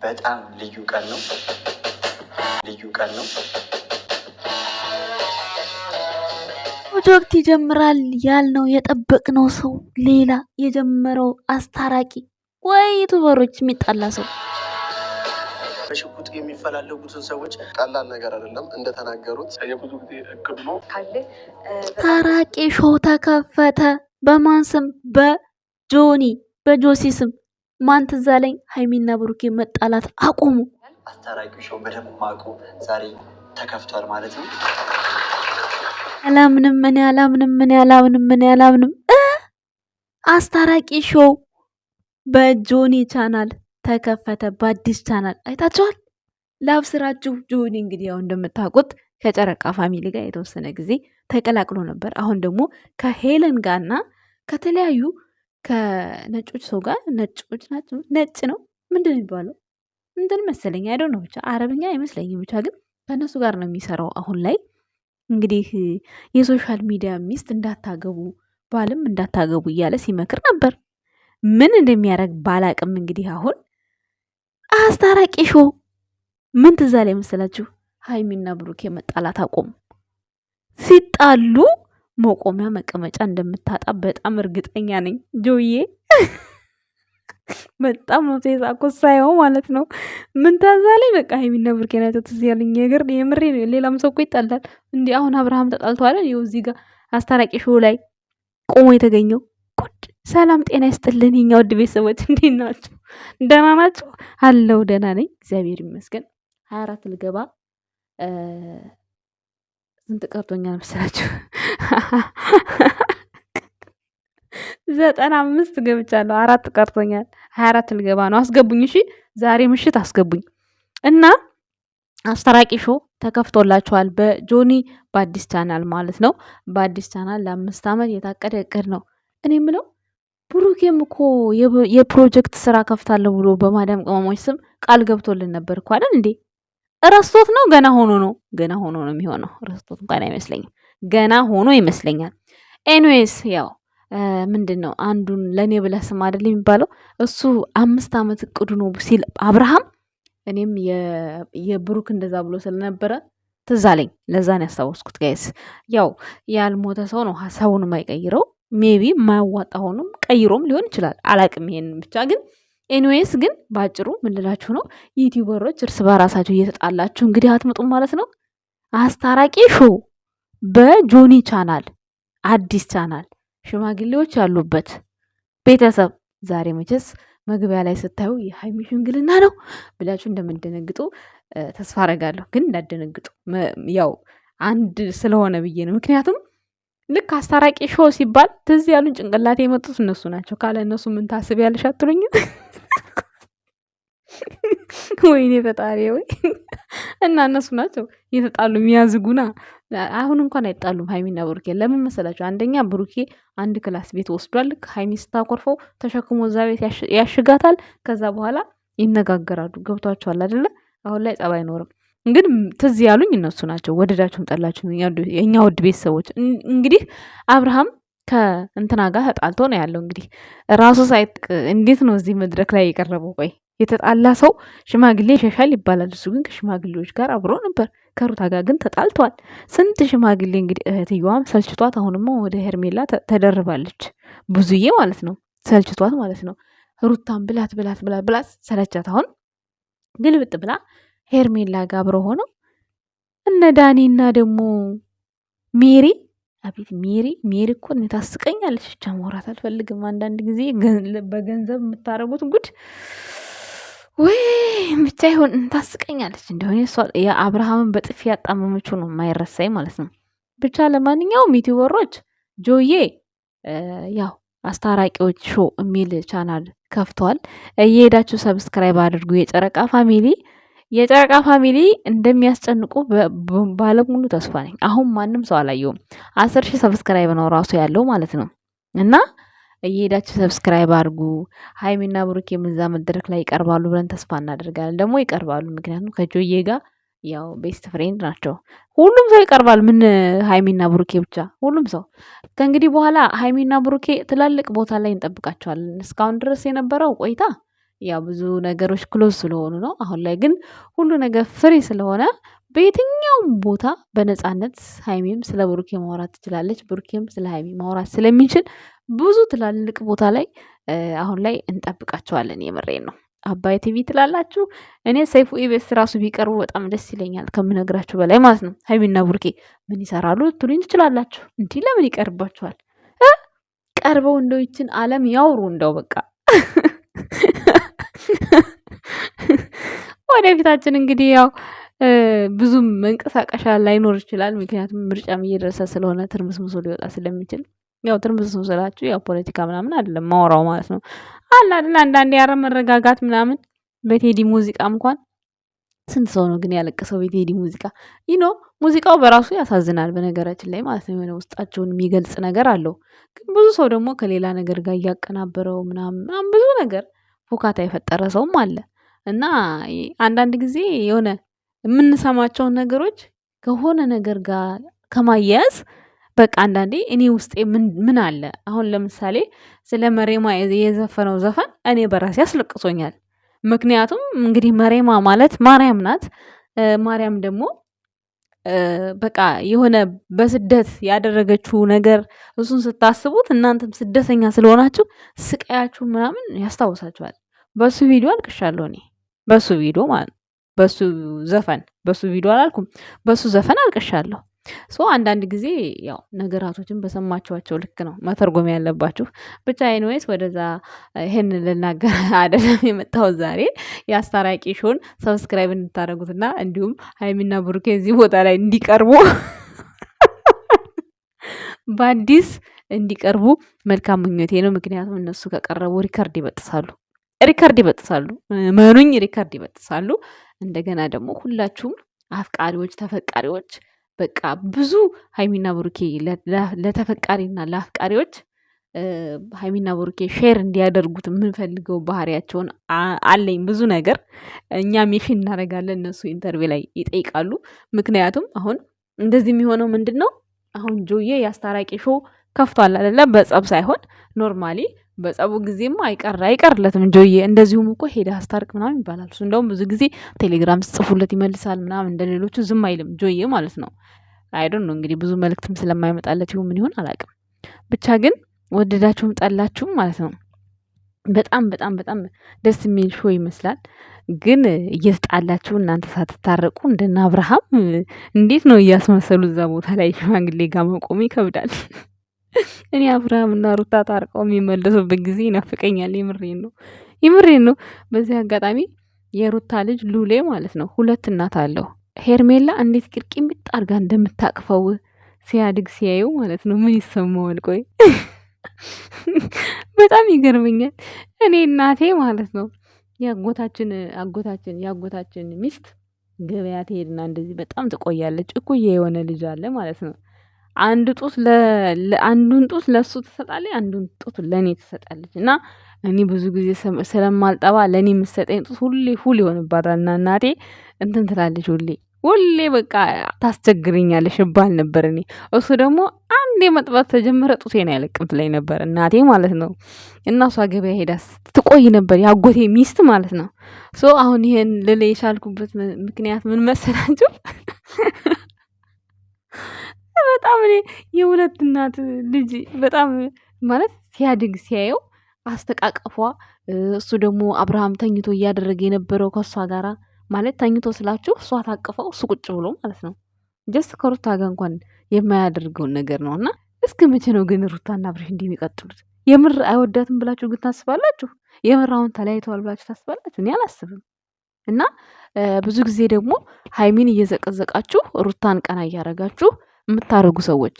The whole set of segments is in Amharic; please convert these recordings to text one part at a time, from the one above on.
በጣም ልዩ ቀን ነው። ፕሮጀክት ይጀምራል ያልነው የጠበቅነው ሰው ሌላ የጀመረው አስታራቂ ወይ ዩቱበሮች የሚጣላ ሰው በሽጉጥ የሚፈላለጉትን ሰዎች ቀላል ነገር አይደለም። እንደተናገሩት የብዙ ጊዜ እቅድ ነው። ታራቂ ሾው ተከፈተ። በማን ስም? በጆሲ ስም። ማን ትዝ አለኝ? ሀይሚና ብሩኬ መጣላት አቆሙ። አስታራቂ ሾው በደማቁ ዛሬ ተከፍቷል ማለት ነው። አላምንም። አስታራቂ ሾው በጆኒ ቻናል ተከፈተ። በአዲስ ቻናል አይታችኋል። ላብስራችሁ። ጆኒ እንግዲህ ያው እንደምታውቁት ከጨረቃ ፋሚሊ ጋር የተወሰነ ጊዜ ተቀላቅሎ ነበር። አሁን ደግሞ ከሄለን ጋርና ከተለያዩ ከነጮች ሰው ጋር ነጮች ናቸው። ነጭ ነው ምንድን የሚባለው እንትን መሰለኝ አይደው ነው ብቻ አረብኛ አይመስለኝም። ብቻ ግን ከእነሱ ጋር ነው የሚሰራው። አሁን ላይ እንግዲህ የሶሻል ሚዲያ ሚስት እንዳታገቡ ባልም እንዳታገቡ እያለ ሲመክር ነበር። ምን እንደሚያደርግ ባላቅም እንግዲህ አሁን አስታራቂ ሾው ምን ትዝ አለኝ መሰላችሁ? ሀይሚና ብሩኬ መጣላት አቆሙ። ሲጣሉ መቆሚያ መቀመጫ እንደምታጣ በጣም እርግጠኛ ነኝ። ጆዬ በጣም ነው የሳቅሁት ሳየው ማለት ነው። ምን ትዝ አለኝ? በቃ ሀይሚና ብሩኬ ናቸው ትዝ ያለኝ ነገር። የምሬ ነው። ሌላም ሰው እኮ ይጣላል እንዴ? አሁን አብርሃም ተጣልተዋል። ይኸው እዚህ ጋር አስታራቂ ሾው ላይ ቆሞ የተገኘው ጉድ። ሰላም ጤና ይስጥልን የኛ ውድ ቤተሰቦች፣ እንዴት ናችሁ? ደህና ናችሁ? አለው ደህና ነኝ እግዚአብሔር ይመስገን። 24 ልገባ ስንት ቀርቶኛል መሰላችሁ? 95 ገብቻለሁ። 4 ቀርቶኛል። 24 ልገባ ነው። አስገቡኝ እሺ፣ ዛሬ ምሽት አስገቡኝ እና አስታራቂ ሾው ተከፍቶላችኋል በጆኒ በአዲስ ቻናል ማለት ነው። በአዲስ ቻናል ለ5 ዓመት የታቀደ እቅድ ነው። እኔ የምለው ብሩኬም እኮ የፕሮጀክት ስራ ከፍታለሁ ብሎ በማዳም ቅመሞች ስም ቃል ገብቶልን ነበር እኮ አይደል እንዴ? ረስቶት ነው? ገና ሆኖ ነው የሚሆነው። ረስቶት እንኳን አይመስለኝም፣ ገና ሆኖ ይመስለኛል። ኤኒዌይስ ያው ምንድን ነው አንዱን ለእኔ ብለህ ስም አይደል የሚባለው። እሱ 5 ዓመት እቅዱ ነው ሲል አብርሃም፣ እኔም የብሩክ እንደዛ ብሎ ስለነበረ ትዝ አለኝ። ለዛ ነው ያስታወስኩት ጋይስ። ያው ያልሞተ ሰው ነው ሀሳቡን የማይቀይረው። ሜቢ የማያዋጣ ሆኖም ቀይሮም ሊሆን ይችላል፣ አላቅም። ይሄንን ብቻ ግን ኤኒዌይስ ግን ባጭሩ ምንላችሁ ነው ዩቲዩበሮች እርስ በራሳችሁ እየተጣላችሁ እንግዲህ አትመጡም ማለት ነው። አስታራቂ ሾው በጆኒ ቻናል አዲስ ቻናል ሽማግሌዎች ያሉበት ቤተሰብ። ዛሬ መቼስ መግቢያ ላይ ስታዩ የሀይሚ ሽምግልና ነው ብላችሁ እንደምንደነግጡ ተስፋ አረጋለሁ። ግን እንዳደነግጡ ያው አንድ ስለሆነ ብዬ ነው። ምክንያቱም ልክ አስታራቂ ሾው ሲባል ትዝ ያሉን ጭንቅላቴ የመጡት እነሱ ናቸው። ካለ እነሱ ምን ታስብ ያለሽ አትሉኝም? ወይኔ ፈጣሪ ወይ! እና እነሱ ናቸው እየተጣሉ የሚያዝጉና። አሁን እንኳን አይጣሉም ሀይሚና ብሩኬ። ለምን መሰላቸው? አንደኛ ብሩኬ አንድ ክላስ ቤት ወስዷል። ሀይሚ ስታኮርፈው ተሸክሞ እዛ ቤት ያሽጋታል። ከዛ በኋላ ይነጋገራሉ። ገብቷቸዋል አይደለ? አሁን ላይ ጸብ አይኖርም። ግን ትዝ ያሉኝ እነሱ ናቸው። ወደዳችሁም ጠላችሁ የእኛ ውድ ቤተሰቦች። እንግዲህ አብርሃም ከእንትና ጋር ተጣልቶ ነው ያለው። እንግዲህ ራሱ ሳይት እንዴት ነው እዚህ መድረክ ላይ የቀረበው? ቆይ የተጣላ ሰው ሽማግሌ ይሸሻል ይባላል። እሱ ግን ከሽማግሌዎች ጋር አብሮ ነበር። ከሩታ ጋር ግን ተጣልቷል። ስንት ሽማግሌ እንግዲህ እህትየዋም ሰልችቷት አሁንማ ወደ ሄርሜላ ተደርባለች። ብዙዬ ማለት ነው ሰልችቷት ማለት ነው። ሩታን ብላት ሰለቻት። አሁን ግልብጥ ብላ ሄርሜላ ጋር አብሮ ሆነው እነ ዳኒና ደግሞ ሜሪ። አቤት ሜሪ እኮ ታስቀኛለች። ብቻ ማውራት አልፈልግም። አንዳንድ ጊዜ በገንዘብ የምታረጉት ጉድ ወይ ብቻ ይሆን ታስቀኛለች። እንደሆነ የአብርሃምን በጥፊ ያጣመመችው ነው የማይረሳኝ ማለት ነው። ብቻ ለማንኛውም ዩቲዩበሮች ጆዬ ያው አስታራቂዎች ሾው የሚል ቻናል ከፍተዋል። እየሄዳችሁ ሰብስክራይብ አድርጉ። የጨረቃ ፋሚሊ እንደሚያስጨንቁ ባለሙሉ ተስፋ ነኝ። አሁን ማንም ሰው አላየውም። 10,000 ሰብስክራይብ ነው ራሱ ያለው ማለት ነው። እና እየሄዳችሁ ሰብስክራይብ አድርጉ። ሀይሚና ብሩኬ የምዛ መድረክ ላይ ይቀርባሉ ብለን ተስፋ እናደርጋለን። ደግሞ ይቀርባሉ፣ ምክንያቱም ከጆዬ ጋር ያው ቤስት ፍሬንድ ናቸው። ሁሉም ሰው ይቀርባል። ምን ሀይሚና ብሩኬ ብቻ? ሁሉም ሰው ከእንግዲህ በኋላ ሀይሚና ብሩኬ ትላልቅ ቦታ ላይ እንጠብቃቸዋለን። እስካሁን ድረስ የነበረው ቆይታ ያው ብዙ ነገሮች ክሎዝ ስለሆኑ ነው። አሁን ላይ ግን ሁሉ ነገር ፍሪ ስለሆነ በየትኛውም ቦታ በነፃነት ሀይሚም ስለ ብሩኬ ማውራት ትችላለች፣ ብሩኬም ስለ ሀይሚ ማውራት ስለሚችል ብዙ ትላልቅ ቦታ ላይ አሁን ላይ እንጠብቃቸዋለን። የምሬን ነው። አባይ ቲቪ ትላላችሁ። እኔ ሰይፉ ኢቢኤስ ራሱ ቢቀርቡ በጣም ደስ ይለኛል ከምነግራችሁ በላይ ማለት ነው። ሀይሚና ብሩኬ ምን ይሰራሉ ትሉኝ ትችላላችሁ። እንዲህ ለምን ይቀርባችኋል? ቀርበው እንደው ይችን ዓለም ያውሩ እንደው በቃ ወደፊታችን እንግዲህ ያው ብዙም መንቀሳቀሻ ላይኖር ይችላል። ምክንያቱም ምርጫም እየደረሰ ስለሆነ ትርምስምሶ ሊወጣ ስለሚችል ያው ትርምስምሶ ስላችሁ ያው ፖለቲካ ምናምን አይደለም ማውራው ማለት ነው። አለ አይደል አንዳንዴ ያረ መረጋጋት ምናምን በቴዲ ሙዚቃ እንኳን ስንት ሰው ነው ግን ያለቀሰው በቴዲ ሙዚቃ? ይኖ ሙዚቃው በራሱ ያሳዝናል በነገራችን ላይ ማለት ነው። የሆነ ውስጣቸውን የሚገልጽ ነገር አለው። ግን ብዙ ሰው ደግሞ ከሌላ ነገር ጋር እያቀናበረው ምናምን ብዙ ነገር ፎካታ የፈጠረ ሰውም አለ። እና አንዳንድ ጊዜ የሆነ የምንሰማቸውን ነገሮች ከሆነ ነገር ጋር ከማያያዝ በቃ አንዳንዴ እኔ ውስጤ ምን አለ አሁን ለምሳሌ ስለ መሬማ የዘፈነው ዘፈን እኔ በራሴ አስለቅሶኛል። ምክንያቱም እንግዲህ መሬማ ማለት ማርያም ናት። ማርያም ደግሞ በቃ የሆነ በስደት ያደረገችው ነገር እሱን ስታስቡት እናንተም ስደተኛ ስለሆናችሁ ስቃያችሁ ምናምን ያስታውሳችኋል። በሱ ቪዲዮ አልቅሻለሁ እኔ በሱ ቪዲዮ ማለት በሱ ዘፈን በሱ ቪዲዮ አላልኩም፣ በሱ ዘፈን አልቅሻለሁ። ሶ አንዳንድ ጊዜ ያው ነገራቶችን በሰማችኋቸው ልክ ነው መተርጎም ያለባችሁ። ብቻ ኤኒዌይስ ወደዛ ይሄን ልናገር አይደለም የመጣሁት ዛሬ የአስታራቂ ሾውን ሰብስክራይብ እንድታደርጉትና እንዲሁም ሀይሚና ብሩኬ እዚህ ቦታ ላይ እንዲቀርቡ በአዲስ እንዲቀርቡ መልካም ምኞቴ ነው። ምክንያቱም እነሱ ከቀረቡ ሪከርድ ይበጥሳሉ፣ መኑኝ ሪከርድ ይበጥሳሉ። እንደገና ደግሞ ሁላችሁም አፍቃሪዎች ተፈቃሪዎች በቃ ብዙ ሀይሚና ብሩኬ ለተፈቃሪና ለአፍቃሪዎች ሀይሚና ብሩኬ ሼር እንዲያደርጉት የምንፈልገው ባህሪያቸውን አለኝ ብዙ ነገር እኛም የፊ እናደርጋለን። እነሱ ኢንተርቪው ላይ ይጠይቃሉ። ምክንያቱም አሁን እንደዚህ የሚሆነው ምንድን ነው? አሁን ጆዬ የአስታራቂ ሾው ከፍቷል አይደለ? በጸብ ሳይሆን ኖርማሊ በጸቡ ጊዜማ አይቀርለትም ጆዬ። እንደዚሁም እኮ ሄደ አስታርቅ ምናምን ይባላል። እሱ እንደውም ብዙ ጊዜ ቴሌግራም ስጽፉለት ይመልሳል ምናምን፣ እንደሌሎቹ ዝም አይልም ጆዬ ማለት ነው። አይዶን ነው እንግዲህ ብዙ መልእክትም ስለማይመጣለት ይሁን ምን ይሁን አላውቅም። ብቻ ግን ወደዳችሁም ጠላችሁም ማለት ነው በጣም በጣም በጣም ደስ የሚል ሾው ይመስላል። ግን እየተጣላችሁ እናንተ ሳትታረቁ እንደና አብርሃም እንዴት ነው እያስመሰሉ እዛ ቦታ ላይ ሽማግሌ ጋር መቆም ይከብዳል። እኔ አብርሃም እና ሩታ ታርቀው የሚመለሱበት ጊዜ ይናፍቀኛል። የምሬን ነው። በዚህ አጋጣሚ የሩታ ልጅ ሉሌ ማለት ነው 2 እናት አለው። ሄርሜላ እንዴት ቅርቂሚጥ አድርጋ እንደምታቅፈው ሲያድግ ሲያዩ ማለት ነው ምን ይሰማዋል? ቆይ በጣም ይገርመኛል። እኔ እናቴ ማለት ነው የአጎታችን ሚስት ገበያ ትሄድና እንደዚህ በጣም ትቆያለች። እኩዬ የሆነ ልጅ አለ ማለት ነው። አንዱን ጡት ለሱ ትሰጣለች፣ አንዱን ጡት ለእኔ ትሰጣለች። እና እኔ ብዙ ጊዜ ስለማልጠባ ለእኔ የምትሰጠኝ ጡት ሁሌ ፉል ይሆንባታል። እና እናቴ እንትን ትላለች ሁሌ በቃ ታስቸግረኛለሽ እባል ነበር እኔ። እሱ ደግሞ አንዴ መጥባት ተጀመረ ጡቴን አይለቅም ትለኝ ነበር እናቴ ማለት ነው። እና እሷ ገበያ ሄዳ ትቆይ ነበር የአጎቴ ሚስት ማለት ነው። ሶ አሁን ይሄን ልል የቻልኩበት ምክንያት ምን መሰላችሁ? በጣም እኔ የ2 እናት ልጅ በጣም ማለት ሲያድግ ሲያየው አስተቃቀፏ፣ እሱ ደግሞ አብርሃም ተኝቶ እያደረገ የነበረው ከእሷ ጋራ ማለት ተኝቶ ስላችሁ እሷ ታቅፈው እሱ ቁጭ ብሎ ማለት ነው። ጀስት ከሩታ ጋር እንኳን የማያደርገውን ነገር ነው። እና እስከ መቼ ነው ግን ሩታና አብርሽ እንዲህ የሚቀጥሉት? የምር አይወዳትም ብላችሁ ግን ታስባላችሁ? የምር አሁን ተለያይተዋል ብላችሁ ታስባላችሁ? እኔ አላስብም። እና ብዙ ጊዜ ደግሞ ሀይሚን እየዘቀዘቃችሁ ሩታን ቀና እያረጋችሁ የምታደርጉ ሰዎች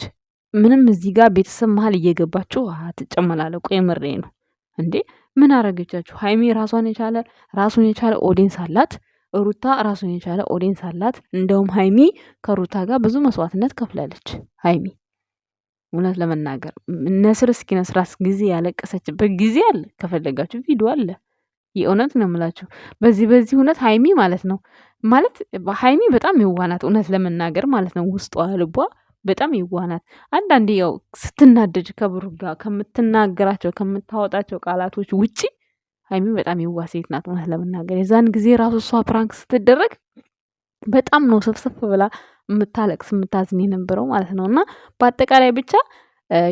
ምንም እዚህ ጋር ቤተሰብ መሀል እየገባችሁ አትጨመላለቁ። የምሬ ነው እንዴ! ምን አረገቻችሁ? ሀይሚ ራሱን የቻለ ኦዲየንስ አላት። ሩታ ራሱን የቻለ ኦዲየንስ አላት። እንደውም ሀይሚ ከሩታ ጋር ብዙ መስዋዕትነት ከፍላለች። ሀይሚ እውነት ለመናገር ነስር እስኪነስራት ጊዜ ያለቀሰችበት ጊዜ አለ። ከፈለጋችሁ ቪዲዮ አለ። የእውነት ነው የምላችሁ። በዚህ እውነት ሀይሚ ማለት ነው ማለት ሀይሚ በጣም የዋናት እውነት ለመናገር ማለት ነው። ውስጧ ልቧ በጣም የዋናት። አንዳንዴ ያው ስትናደድ ከብሩክ ጋር ከምትናገራቸው ከምታወጣቸው ቃላቶች ውጪ ሀይሚ በጣም የዋህ ሴት ናት እውነት ለመናገር። የዛን ጊዜ ራሱ እሷ ፕራንክ ስትደረግ በጣም ነው ስፍስፍ ብላ የምታለቅስ የምታዝን የነበረው ማለት ነው። እና በአጠቃላይ ብቻ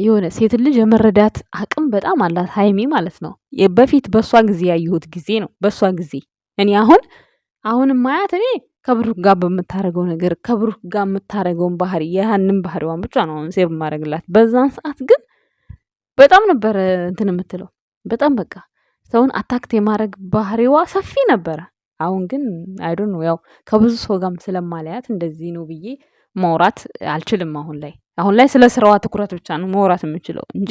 የሆነ ሴት ልጅ የመረዳት አቅም በጣም አላት ሀይሚ ማለት ነው። በፊት በእሷ ጊዜ ያየሁት ጊዜ ነው። በእሷ ጊዜ እኔ አሁን ማያት እኔ ከብሩክ ጋር በምታደርገው ነገር ከብሩክ ጋር የምታደርገውን ባህሪ ያህንን ባህሪዋን ብቻ ነው አሁን ሴቭ ማድረግላት። በዛን ሰዓት ግን በጣም ነበር እንትን የምትለው በጣም በቃ ሰውን አታክት የማድረግ ባህሪዋ ሰፊ ነበረ። አሁን ግን አይዶን ነው ያው ከብዙ ሰው ጋርም ስለማለያት እንደዚህ ነው ብዬ ማውራት አልችልም። አሁን ላይ ስለ ስራዋ ትኩረት ብቻ ነው ማውራት የምችለው እንጂ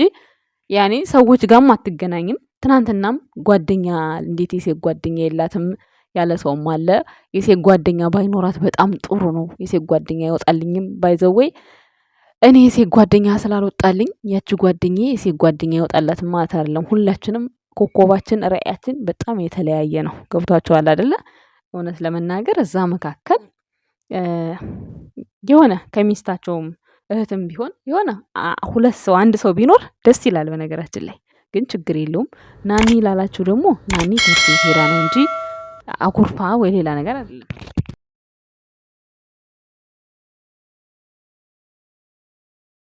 ያኔ ሰዎች ጋርም አትገናኝም። ትናንትናም ጓደኛ እንዴት የሴት ጓደኛ የላትም ያለ ሰውም አለ። የሴት ጓደኛ ባይኖራት በጣም ጥሩ ነው። የሴት ጓደኛ አይወጣልኝም ባይዘወይ እኔ የሴት ጓደኛ ስላልወጣልኝ ያቺ ጓደኛዬ የሴት ጓደኛ ይወጣላት ማለት አይደለም። ሁላችንም ኮከባችን ራእያችን በጣም የተለያየ ነው። ገብቷቸዋል አይደለ? እውነት ለመናገር እዛ መካከል የሆነ ከሚስታቸውም እህትም ቢሆን የሆነ ሁለት ሰው አንድ ሰው ቢኖር ደስ ይላል። በነገራችን ላይ ግን ችግር የለውም። ናኒ ላላችሁ ደግሞ ናኒ ትምህርት ቤት ሄዳ ነው እንጂ አኩርፋ ወይ ሌላ ነገር አይደለም።